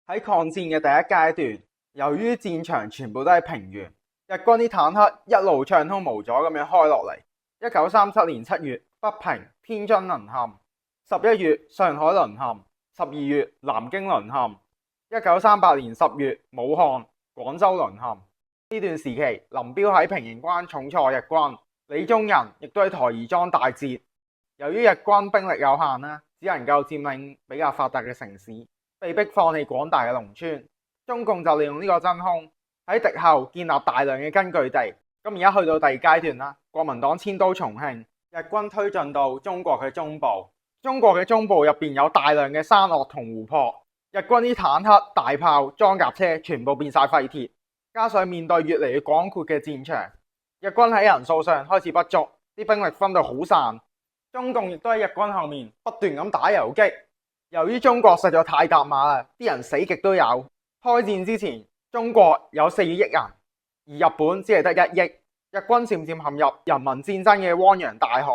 喺抗戰嘅第一階段，由於戰場全部都係平原，日軍啲坦克一路暢通無阻咁樣開落嚟。1937年7月，北平、天津淪陷；11月，上海淪陷；12月，南京淪陷；1938年10月，武漢、廣州淪陷。呢段時期，林彪喺平型關重挫日軍，李宗仁亦都喺台兒莊大捷。由於日軍兵力有限啦，只能夠佔領比較發達嘅城市，被迫放棄廣大嘅農村。中共就利用呢個真空喺敵後建立大量嘅根據地。咁而家去到第二階段啦，國民黨遷都重慶，日軍推進到中國嘅中部。中國嘅中部入邊有大量嘅山岳同湖泊，日軍啲坦克、大炮、裝甲車全部變晒廢鐵，加上面對越嚟越廣闊嘅戰場，日軍喺人數上開始不足，啲兵力分到好散。中共亦都喺日軍後面不斷咁打游擊。由於中國實在太搭馬啦，啲人死極都有。開戰之前，中國有4億人，而日本只係得1億。日軍漸漸陷入人民戰爭嘅汪洋大海，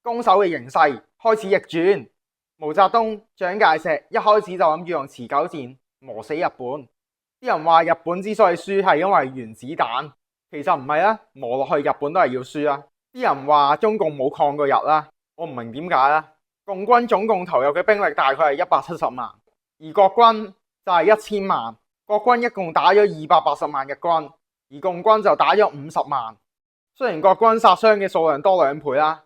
攻守嘅形勢開始逆轉。毛澤東、蔣介石一開始就諗住用持久戰磨死日本。啲人話日本之所以輸係因為原子彈，其實唔係啊，磨落去日本都係要輸啊。啲人話中共冇抗過日啦，我唔明點解啦。共軍總共投入嘅兵力大概係170萬，而國軍就係1000萬。國軍一共打咗280萬日軍，而共軍就打咗50萬。雖然國軍殺傷嘅數量多2倍啦，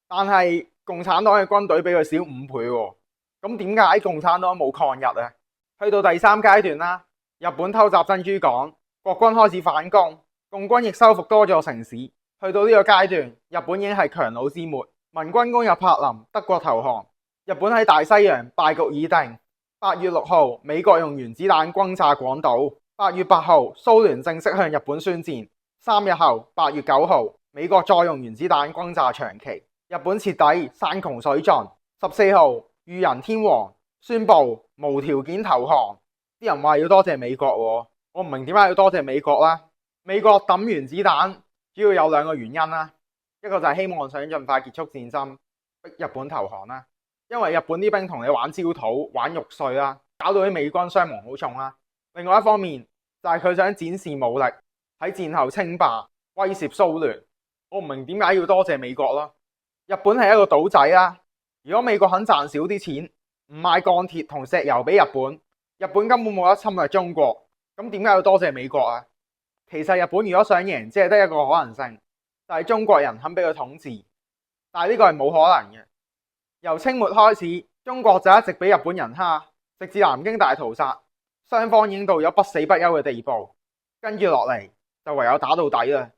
但係共產黨嘅軍隊比佢少5倍喎。咁點解共產黨冇抗日啊？去到第3階段啦，日本偷襲珍珠港，國軍開始反攻，共軍亦收復多座城市。去到呢個階段，日本已經係強弩之末，民軍攻入柏林，德國投降，日本喺大西洋敗局已定。8月6號，美國用原子彈轟炸廣島。8月8號，蘇聯正式向日本宣戰。3日後，8月9號，美國再用原子彈轟炸長崎，日本徹底山窮水盡。14號，裕仁天皇宣布無條件投降。啲人話要多謝美國喎，我唔明點解要多謝美國啦。美國抌原子彈主要有2個原因啦，一個就係希望想盡快結束戰爭，逼日本投降啦。因為日本啲兵同你玩焦土、玩玉碎啦，搞到啲美軍傷亡好重啦。另外一方面就係佢想展示武力，喺戰後稱霸，威脅蘇聯。我唔明點解要多謝美國咯。日本係一個島仔啦，如果美國肯賺少啲錢，唔賣鋼鐵同石油俾日本，日本根本冇得侵略中國。咁點解要多謝美國啊？其實日本如果想贏，只係得一個可能性，就係中國人肯俾佢統治。但係呢個係冇可能嘅。由清末開始，中國就一直俾日本人蝦，直至南京大屠殺，雙方已經到咗不死不休嘅地步。跟住落嚟就唯有打到底啦。